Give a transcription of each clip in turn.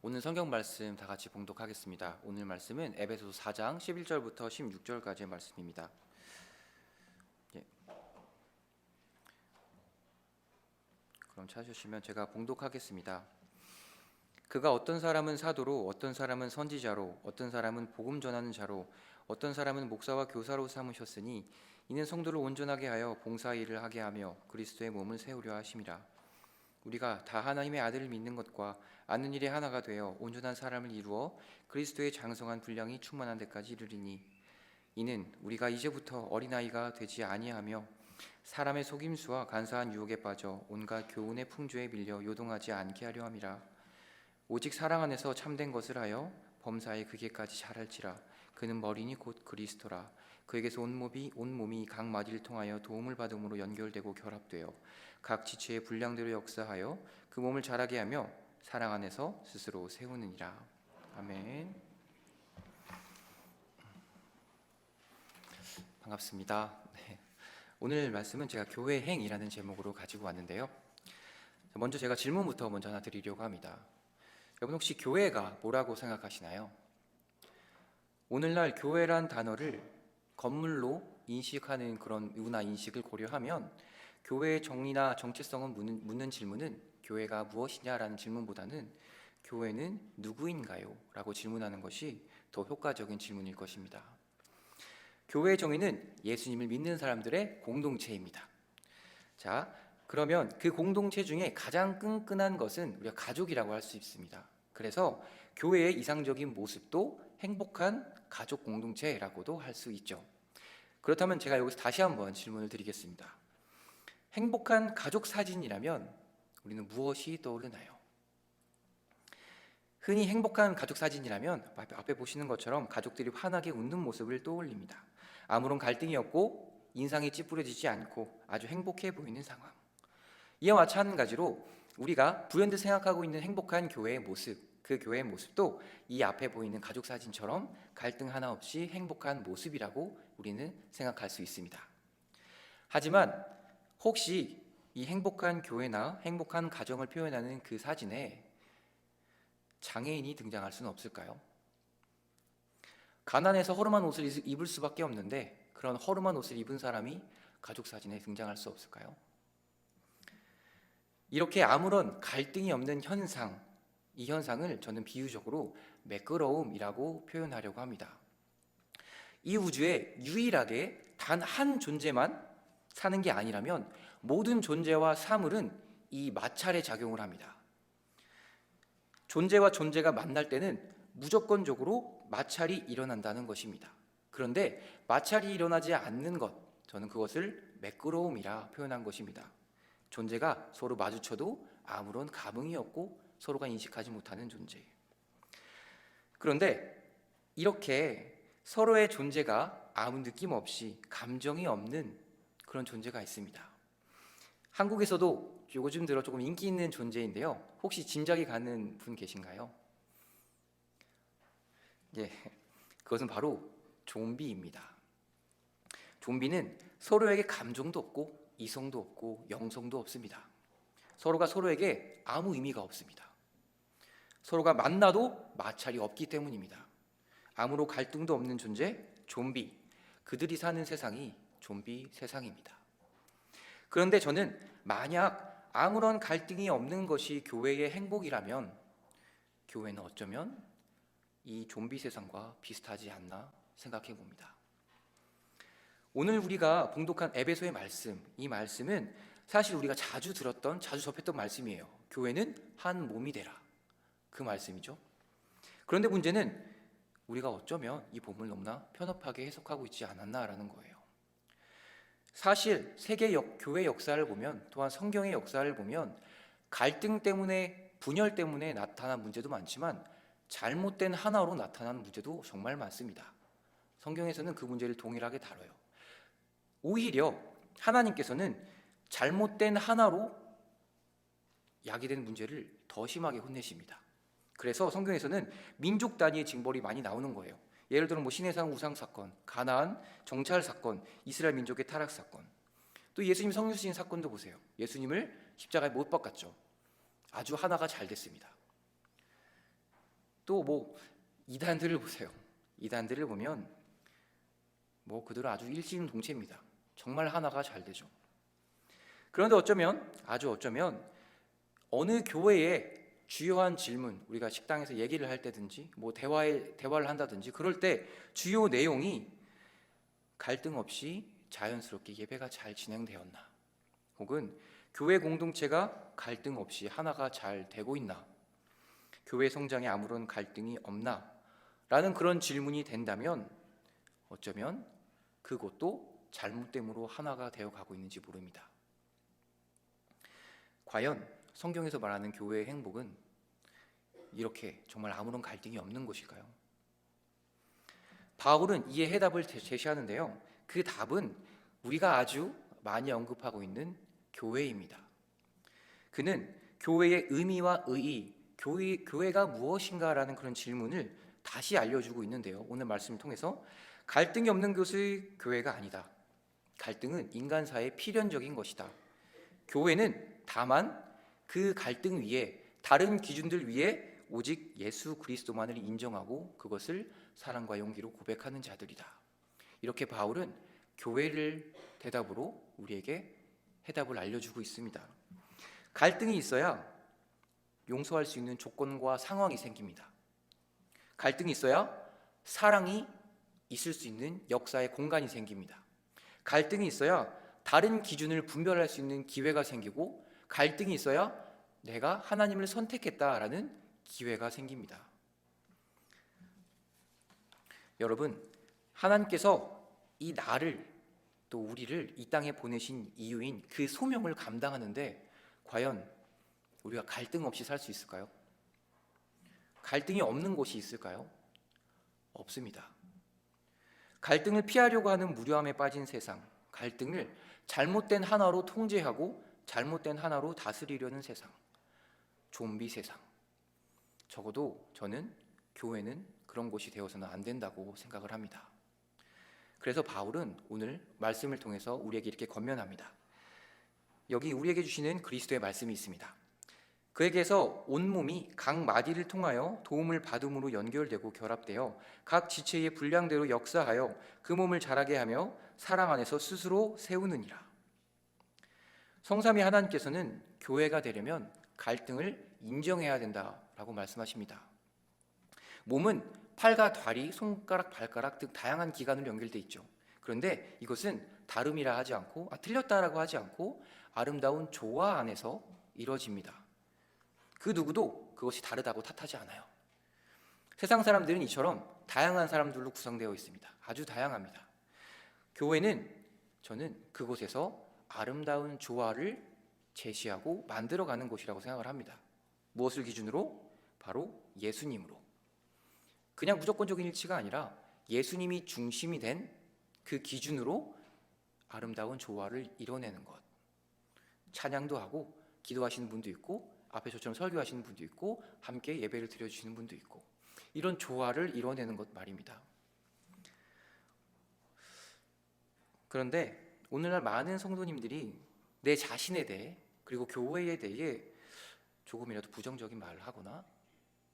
오늘 성경 말씀 다 같이 봉독하겠습니다. 오늘 말씀은 에베소서 4장 11절부터 16절까지의 말씀입니다. 그럼 찾으시면 제가 봉독하겠습니다. 그가 어떤 사람은 사도로, 어떤 사람은 선지자로, 어떤 사람은 복음 전하는 자로, 어떤 사람은 목사와 교사로 삼으셨으니 이는 성도를 온전하게 하여 봉사 일을 하게 하며 그리스도의 몸을 세우려 하심이라. 우리가 다 하나님의 아들을 믿는 것과 아는 일에 하나가 되어 온전한 사람을 이루어 그리스도의 장성한 분량이 충만한 데까지 이르리니, 이는 우리가 이제부터 어린아이가 되지 아니하며 사람의 속임수와 간사한 유혹에 빠져 온갖 교훈의 풍조에 밀려 요동하지 않게 하려 함이라. 오직 사랑 안에서 참된 것을 하여 범사에 그게까지 자랄지라. 그는 머리니 곧 그리스도라. 그에게서 온 몸이 각 마디를 통하여 도움을 받음으로 연결되고 결합되어 각 지체의 분량대로 역사하여 그 몸을 자라게 하며 사랑 안에서 스스로 세우느니라. 아멘. 반갑습니다. 오늘 말씀은 제가 교회 행이라는 제목으로 가지고 왔는데요. 먼저 제가 질문부터 먼저 하나 드리려고 합니다. 여러분 혹시 교회가 뭐라고 생각하시나요? 오늘날 교회란 단어를 건물로 인식하는 그런 문화 인식을 고려하면 교회의 정의나 정체성을 묻는 질문은 교회가 무엇이냐라는 질문보다는 교회는 누구인가요? 라고 질문하는 것이 더 효과적인 질문일 것입니다. 교회의 정의는 예수님을 믿는 사람들의 공동체입니다. 자, 그러면 그 공동체 중에 가장 끈끈한 것은 우리가 가족이라고 할 수 있습니다. 그래서 교회의 이상적인 모습도 행복한 가족 공동체라고도 할 수 있죠. 그렇다면 제가 여기서 다시 한번 질문을 드리겠습니다. 행복한 가족 사진이라면 우리는 무엇이 떠오르나요? 흔히 행복한 가족 사진이라면 앞에 보시는 것처럼 가족들이 환하게 웃는 모습을 떠올립니다. 아무런 갈등이 없고 인상이 찌푸려지지 않고 아주 행복해 보이는 상황. 이와 마찬가지로 우리가 불현듯 생각하고 있는 행복한 교회의 모습, 그 교회의 모습도 이 앞에 보이는 가족 사진처럼 갈등 하나 없이 행복한 모습이라고 우리는 생각할 수 있습니다. 하지만 혹시 이 행복한 교회나 행복한 가정을 표현하는 그 사진에 장애인이 등장할 수는 없을까요? 가난해서 허름한 옷을 입을 수밖에 없는데 그런 허름한 옷을 입은 사람이 가족 사진에 등장할 수 없을까요? 이렇게 아무런 갈등이 없는 현상, 이 현상을 저는 비유적으로 매끄러움이라고 표현하려고 합니다. 이 우주에 유일하게 단 한 존재만 사는 게 아니라면 모든 존재와 사물은 이 마찰의 작용을 합니다. 존재와 존재가 만날 때는 무조건적으로 마찰이 일어난다는 것입니다. 그런데 마찰이 일어나지 않는 것, 저는 그것을 매끄러움이라 표현한 것입니다. 존재가 서로 마주쳐도 아무런 감흥이 없고 서로가 인식하지 못하는 존재. 그런데 이렇게 서로의 존재가 아무 느낌 없이 감정이 없는 그런 존재가 있습니다. 한국에서도 요즘 들어 조금 인기 있는 존재인데요. 혹시 짐작이 가는 분 계신가요? 그것은 바로 좀비입니다. 좀비는 서로에게 감정도 없고 이성도 없고 영성도 없습니다. 서로가 서로에게 아무 의미가 없습니다. 서로가 만나도 마찰이 없기 때문입니다. 아무런 갈등도 없는 존재, 좀비. 그들이 사는 세상이 좀비 세상입니다. 그런데 저는 만약 아무런 갈등이 없는 것이 교회의 행복이라면 교회는 어쩌면 이 좀비 세상과 비슷하지 않나 생각해 봅니다. 오늘 우리가 봉독한 에베소의 말씀, 이 말씀은 사실 우리가 자주 들었던, 자주 접했던 말씀이에요. 교회는 한 몸이 되라. 그 말씀이죠. 그런데 문제는 우리가 어쩌면 이 본문을 너무나 편협하게 해석하고 있지 않았나라는 거예요. 사실 세계 교회 역사를 보면, 또한 성경의 역사를 보면 갈등 때문에, 분열 때문에 나타난 문제도 많지만 잘못된 하나로 나타난 문제도 정말 많습니다. 성경에서는 그 문제를 동일하게 다뤄요. 오히려 하나님께서는 잘못된 하나로 야기된 문제를 더 심하게 혼내십니다. 그래서 성경에서는 민족 단위의 징벌이 많이 나오는 거예요. 예를 들어 시내산 우상 사건, 가나안 정찰 사건, 이스라엘 민족의 타락 사건, 또 예수님 성육신 사건도 보세요. 예수님을 십자가에 못 박았죠. 아주 하나가 잘 됐습니다. 또 뭐 이단들을 보세요. 이단들을 보면 뭐 그들은 아주 일심동체입니다. 정말 하나가 잘 되죠. 그런데 아주 어쩌면 어느 교회의 주요한 질문, 우리가 식당에서 얘기를 할 때든지 뭐 대화를 한다든지 그럴 때 주요 내용이 갈등 없이 자연스럽게 예배가 잘 진행되었나, 혹은 교회 공동체가 갈등 없이 하나가 잘 되고 있나, 교회 성장에 아무런 갈등이 없나 라는 그런 질문이 된다면 어쩌면 그것도 잘못됨으로 하나가 되어 가고 있는지 모릅니다. 과연 성경에서 말하는 교회의 행복은 이렇게 정말 아무런 갈등이 없는 것일까요? 바울은 이에 해답을 제시하는데요. 그 답은 우리가 아주 많이 언급하고 있는 교회입니다. 그는 교회의 의미와 의의, 교회가 무엇인가라는 그런 질문을 다시 알려주고 있는데요. 오늘 말씀을 통해서 갈등이 없는 것이 교회가 아니다. 갈등은 인간사의 필연적인 것이다. 교회는 다만 그 갈등 위에, 다른 기준들 위에 오직 예수 그리스도만을 인정하고 그것을 사랑과 용기로 고백하는 자들이다. 이렇게 바울은 교회를 대답으로 우리에게 해답을 알려주고 있습니다. 갈등이 있어야 용서할 수 있는 조건과 상황이 생깁니다. 갈등이 있어야 사랑이 있을 수 있는 역사의 공간이 생깁니다. 갈등이 있어야 다른 기준을 분별할 수 있는 기회가 생기고, 갈등이 있어야 내가 하나님을 선택했다라는 기회가 생깁니다. 여러분, 하나님께서 이 나를, 또 우리를 이 땅에 보내신 이유인 그 소명을 감당하는데 과연 우리가 갈등 없이 살 수 있을까요? 갈등이 없는 곳이 있을까요? 없습니다. 갈등을 피하려고 하는 무료함에 빠진 세상, 갈등을 잘못된 하나로 통제하고 잘못된 하나로 다스리려는 세상, 좀비 세상. 적어도 저는 교회는 그런 곳이 되어서는 안 된다고 생각을 합니다. 그래서 바울은 오늘 말씀을 통해서 우리에게 이렇게 권면합니다. 여기 우리에게 주시는 그리스도의 말씀이 있습니다. 그에게서 온몸이 각 마디를 통하여 도움을 받음으로 연결되고 결합되어 각 지체의 분량대로 역사하여 그 몸을 자라게 하며 사랑 안에서 스스로 세우느니라. 성삼위 하나님께서는 교회가 되려면 갈등을 인정해야 된다라고 말씀하십니다. 몸은 팔과 다리, 손가락, 발가락 등 다양한 기관으로 연결되어 있죠. 그런데 이것은 다름이라 하지 않고, 틀렸다라고 하지 않고 아름다운 조화 안에서 이루어집니다. 그 누구도 그것이 다르다고 탓하지 않아요. 세상 사람들은 이처럼 다양한 사람들로 구성되어 있습니다. 아주 다양합니다. 교회는, 저는 그곳에서 아름다운 조화를 제시하고 만들어가는 곳이라고 생각을 합니다. 무엇을 기준으로? 바로 예수님으로. 그냥 무조건적인 일치가 아니라 예수님이 중심이 된 그 기준으로 아름다운 조화를 이뤄내는 것. 찬양도 하고 기도하시는 분도 있고, 앞에 저처럼 설교하시는 분도 있고, 함께 예배를 드려주시는 분도 있고, 이런 조화를 이뤄내는 것 말입니다. 그런데 오늘날 많은 성도님들이 내 자신에 대해, 그리고 교회에 대해 조금이라도 부정적인 말을 하거나,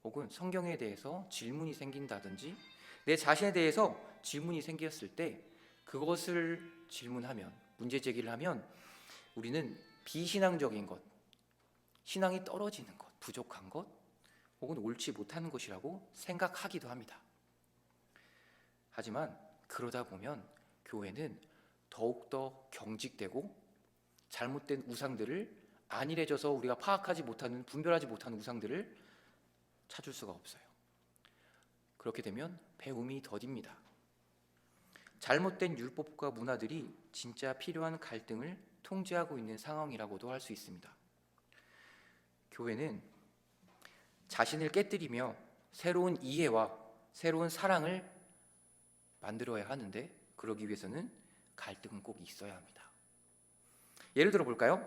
혹은 성경에 대해서 질문이 생긴다든지, 내 자신에 대해서 질문이 생겼을 때 그것을 질문하면, 문제 제기를 하면 우리는 비신앙적인 것, 신앙이 떨어지는 것, 부족한 것, 혹은 옳지 못하는 것이라고 생각하기도 합니다. 하지만 그러다 보면 교회는 더욱더 경직되고, 잘못된 우상들을, 안일해져서 우리가 파악하지 못하는, 분별하지 못하는 우상들을 찾을 수가 없어요. 그렇게 되면 배움이 더딥니다. 잘못된 율법과 문화들이 진짜 필요한 갈등을 통제하고 있는 상황이라고도 할 수 있습니다. 교회는 자신을 깨뜨리며 새로운 이해와 새로운 사랑을 만들어야 하는데, 그러기 위해서는 갈등은 꼭 있어야 합니다. 예를 들어 볼까요?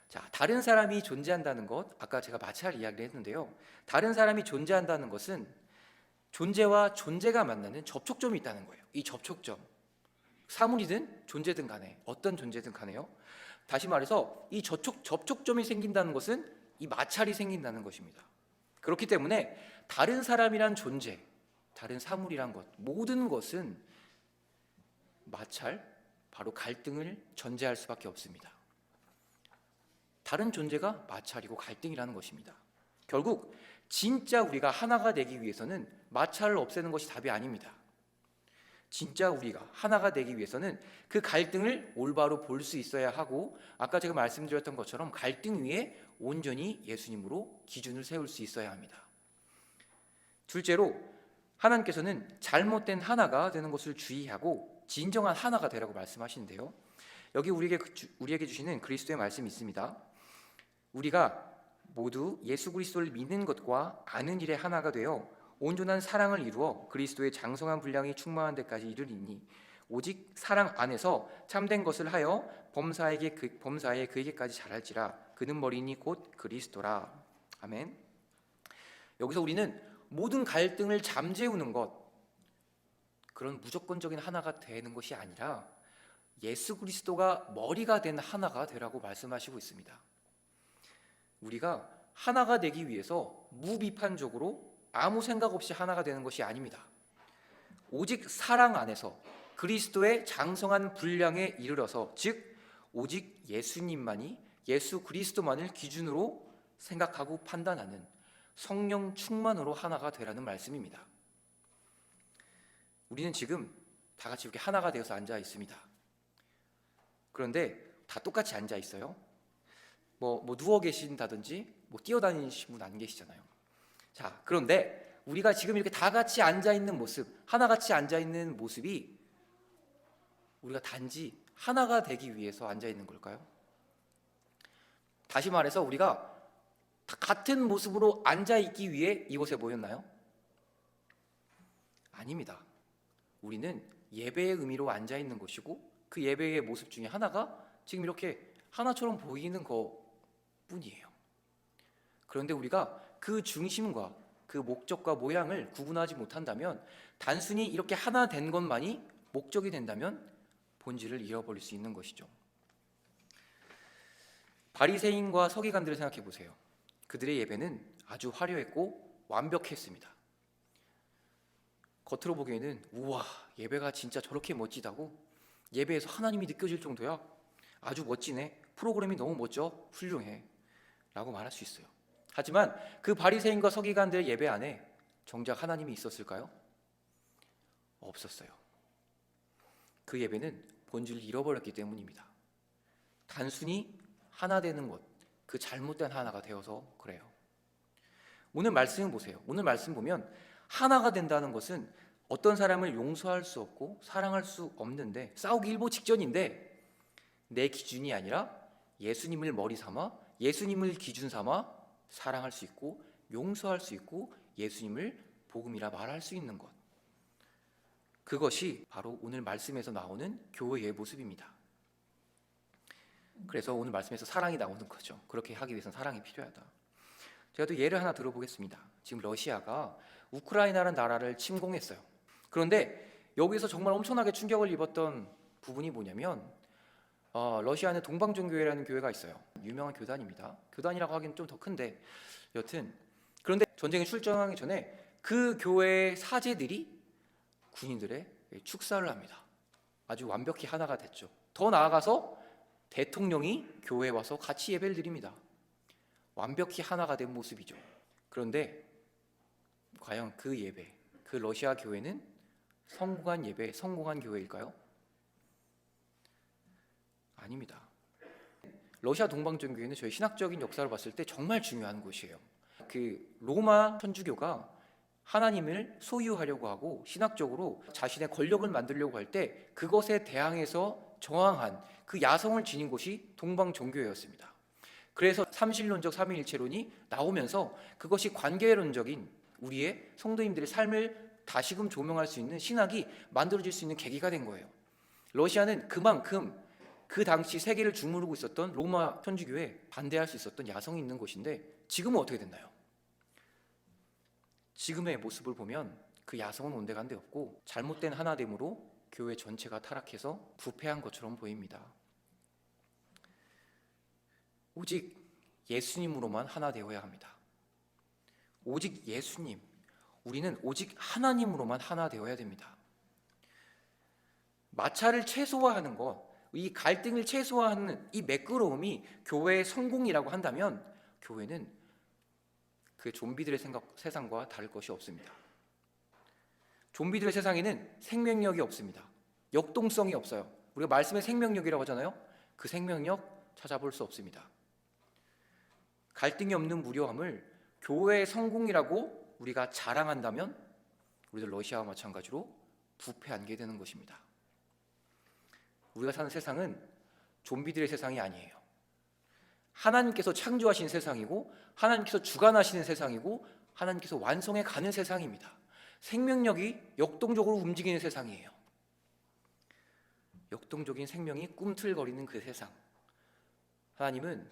자, 다른 사람이 존재한다는 것, 아까 제가 마찰 이야기를 했는데요. 다른 사람이 존재한다는 것은 존재와 존재가 만나는 접촉점이 있다는 거예요. 이 접촉점, 사물이든 존재든 간에, 어떤 존재든 간에요. 다시 말해서 이 접촉점이 생긴다는 것은 이 마찰이 생긴다는 것입니다. 그렇기 때문에 다른 사람이란 존재, 다른 사물이란 것, 모든 것은 마찰, 바로 갈등을 전제할 수밖에 없습니다. 다른 존재가 마찰이고 갈등이라는 것입니다. 결국 진짜 우리가 하나가 되기 위해서는 마찰을 없애는 것이 답이 아닙니다. 진짜 우리가 하나가 되기 위해서는 그 갈등을 올바로 볼 수 있어야 하고, 아까 제가 말씀드렸던 것처럼 갈등 위에 온전히 예수님으로 기준을 세울 수 있어야 합니다. 둘째로, 하나님께서는 잘못된 하나가 되는 것을 주의하고 진정한 하나가 되라고 말씀하시는데요, 여기 우리에게 주시는 그리스도의 말씀이 있습니다. 우리가 모두 예수 그리스도를 믿는 것과 아는 일에 하나가 되어 온전한 사랑을 이루어 그리스도의 장성한 분량이 충만한 데까지 이르리니, 오직 사랑 안에서 참된 것을 하여 범사에 그에게까지 자랄지라. 그는 머리니 곧 그리스도라. 아멘. 여기서 우리는 모든 갈등을 잠재우는 것, 그런 무조건적인 하나가 되는 것이 아니라 예수 그리스도가 머리가 된 하나가 되라고 말씀하시고 있습니다. 우리가 하나가 되기 위해서 무비판적으로 아무 생각 없이 하나가 되는 것이 아닙니다. 오직 사랑 안에서 그리스도의 장성한 분량에 이르러서, 즉 오직 예수님만이, 예수 그리스도만을 기준으로 생각하고 판단하는 성령 충만으로 하나가 되라는 말씀입니다. 우리는 지금 다 같이 이렇게 하나가 되어서 앉아 있습니다. 그런데 다 똑같이 앉아 있어요. 뭐 누워 계신다든지 뛰어다니시는 분 안 계시잖아요. 자, 그런데 우리가 지금 이렇게 다 같이 앉아 있는 모습, 하나같이 앉아 있는 모습이 우리가 단지 하나가 되기 위해서 앉아 있는 걸까요? 다시 말해서 우리가 다 같은 모습으로 앉아 있기 위해 이곳에 모였나요? 아닙니다. 우리는 예배의 의미로 앉아 있는 것이고, 그 예배의 모습 중에 하나가 지금 이렇게 하나처럼 보이는 것뿐이에요. 그런데 우리가 그 중심과 그 목적과 모양을 구분하지 못한다면, 단순히 이렇게 하나 된 것만이 목적이 된다면 본질을 잃어버릴 수 있는 것이죠. 바리새인과 서기관들을 생각해 보세요. 그들의 예배는 아주 화려했고 완벽했습니다. 겉으로 보기에는 우와, 예배가 진짜 저렇게 멋지다고, 예배에서 하나님이 느껴질 정도야, 아주 멋지네, 프로그램이 너무 멋져, 훌륭해 라고 말할 수 있어요. 하지만 그 바리새인과 서기관들의 예배 안에 정작 하나님이 있었을까요? 없었어요. 그 예배는 본질을 잃어버렸기 때문입니다. 단순히 하나 되는 것, 그 잘못된 하나가 되어서 그래요. 오늘 말씀을 보세요. 오늘 말씀 보면 하나가 된다는 것은 어떤 사람을 용서할 수 없고 사랑할 수 없는데, 싸우기 일보 직전인데 내 기준이 아니라 예수님을 머리 삼아, 예수님을 기준 삼아 사랑할 수 있고 용서할 수 있고 예수님을 복음이라 말할 수 있는 것, 그것이 바로 오늘 말씀에서 나오는 교회의 모습입니다. 그래서 오늘 말씀에서 사랑이 나오는 거죠. 그렇게 하기 위해서는 사랑이 필요하다. 제가 또 예를 하나 들어보겠습니다. 지금 러시아가 우크라이나라는 나라를 침공했어요. 그런데 여기서 정말 엄청나게 충격을 입었던 부분이 뭐냐면, 러시아는 동방종교회라는 교회가 있어요. 유명한 교단입니다. 교단이라고 하기는 좀 더 큰데 여튼, 그런데 전쟁에 출전하기 전에 그 교회의 사제들이 군인들의 축사를 합니다. 아주 완벽히 하나가 됐죠. 더 나아가서 대통령이 교회에 와서 같이 예배를 드립니다. 완벽히 하나가 된 모습이죠. 그런데 과연 그 예배, 그 러시아 교회는 성공한 예배, 성공한 교회일까요? 아닙니다. 러시아 동방종교회는 저희 신학적인 역사를 봤을 때 정말 중요한 곳이에요. 그 로마 천주교가 하나님을 소유하려고 하고 신학적으로 자신의 권력을 만들려고 할 때 그것에 대항해서 저항한 그 야성을 지닌 곳이 동방종교회였습니다. 그래서 삼신론적 삼위일체론이 나오면서 그것이 관계론적인 우리의 성도님들의 삶을 다시금 조명할 수 있는 신학이 만들어질 수 있는 계기가 된 거예요. 러시아는 그만큼 그 당시 세계를 주무르고 있었던 로마 천주교에 반대할 수 있었던 야성이 있는 곳인데, 지금은 어떻게 됐나요? 지금의 모습을 보면 그 야성은 온데간데 없고 잘못된 하나됨으로 교회 전체가 타락해서 부패한 것처럼 보입니다. 오직 예수님으로만 하나 되어야 합니다. 오직 예수님, 우리는 오직 하나님으로만 하나 되어야 됩니다. 마찰을 최소화하는 것, 이 갈등을 최소화하는 이 매끄러움이 교회의 성공이라고 한다면 교회는 그 좀비들의 세상과 다를 것이 없습니다. 좀비들의 세상에는 생명력이 없습니다. 역동성이 없어요. 우리가 말씀의 생명력이라고 하잖아요. 그 생명력 찾아볼 수 없습니다. 갈등이 없는 무료함을 교회의 성공이라고 우리가 자랑한다면 우리도 러시아와 마찬가지로 부패하게 되는 것입니다. 우리가 사는 세상은 좀비들의 세상이 아니에요. 하나님께서 창조하신 세상이고 하나님께서 주관하시는 세상이고 하나님께서 완성해 가는 세상입니다. 생명력이 역동적으로 움직이는 세상이에요. 역동적인 생명이 꿈틀거리는 그 세상. 하나님은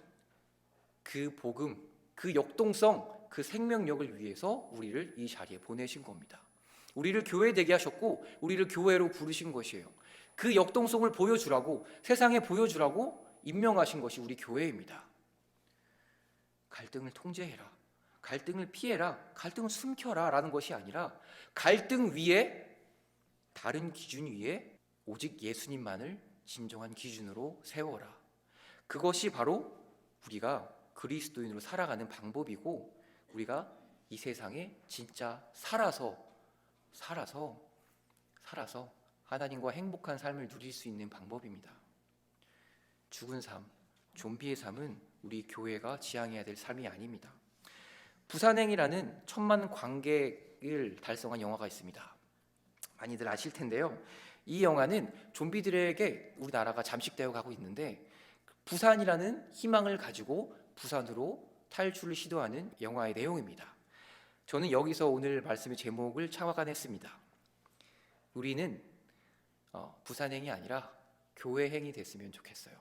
그 복음, 그 역동성, 그 생명력을 위해서 우리를 이 자리에 보내신 겁니다. 우리를 교회 되게 하셨고 우리를 교회로 부르신 것이에요. 그 역동성을 보여주라고, 세상에 보여주라고 임명하신 것이 우리 교회입니다. 갈등을 통제해라, 갈등을 피해라, 갈등을 숨겨라 라는 것이 아니라 갈등 위에, 다른 기준 위에 오직 예수님만을 진정한 기준으로 세워라. 그것이 바로 우리가 그리스도인으로 살아가는 방법이고 우리가 이 세상에 진짜 살아서 하나님과 행복한 삶을 누릴 수 있는 방법입니다. 죽은 삶, 좀비의 삶은 우리 교회가 지향해야 될 삶이 아닙니다. 부산행이라는 1000만 관객을 달성한 영화가 있습니다. 많이들 아실 텐데요. 이 영화는 좀비들에게 우리나라가 잠식되어 가고 있는데 부산이라는 희망을 가지고 부산으로 탈출을 시도하는 영화의 내용입니다. 저는 여기서 오늘 말씀의 제목을 창화관했습니다. 우리는 부산행이 아니라 교회행이 됐으면 좋겠어요.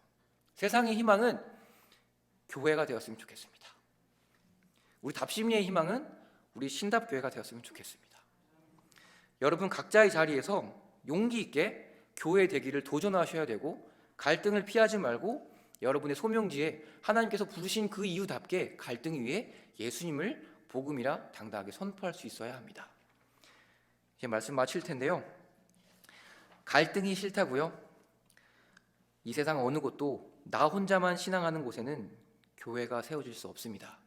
세상의 희망은 교회가 되었으면 좋겠습니다. 우리 답심리의 희망은 우리 신답교회가 되었으면 좋겠습니다. 여러분 각자의 자리에서 용기 있게 교회 되기를 도전하셔야 되고 갈등을 피하지 말고 여러분의 소명지에 하나님께서 부르신 그 이유답게 갈등 위에 예수님을 복음이라 당당하게 선포할 수 있어야 합니다. 이제 말씀 마칠 텐데요. 갈등이 싫다고요? 이 세상 어느 곳도 나 혼자만 신앙하는 곳에는 교회가 세워질 수 없습니다.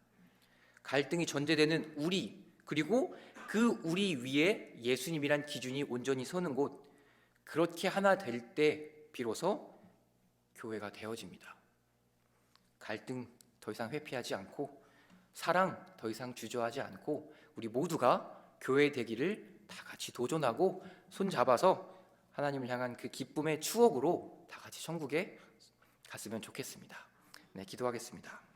갈등이 전제되는 우리, 그리고 그 우리 위에 예수님이란 기준이 온전히 서는 곳, 그렇게 하나 될 때 비로소 교회가 되어집니다. 갈등 더 이상 회피하지 않고 사랑 더 이상 주저하지 않고 우리 모두가 교회 되기를 다 같이 도전하고 손잡아서 하나님을 향한 그 기쁨의 추억으로 다 같이 천국에 갔으면 좋겠습니다. 네, 기도하겠습니다.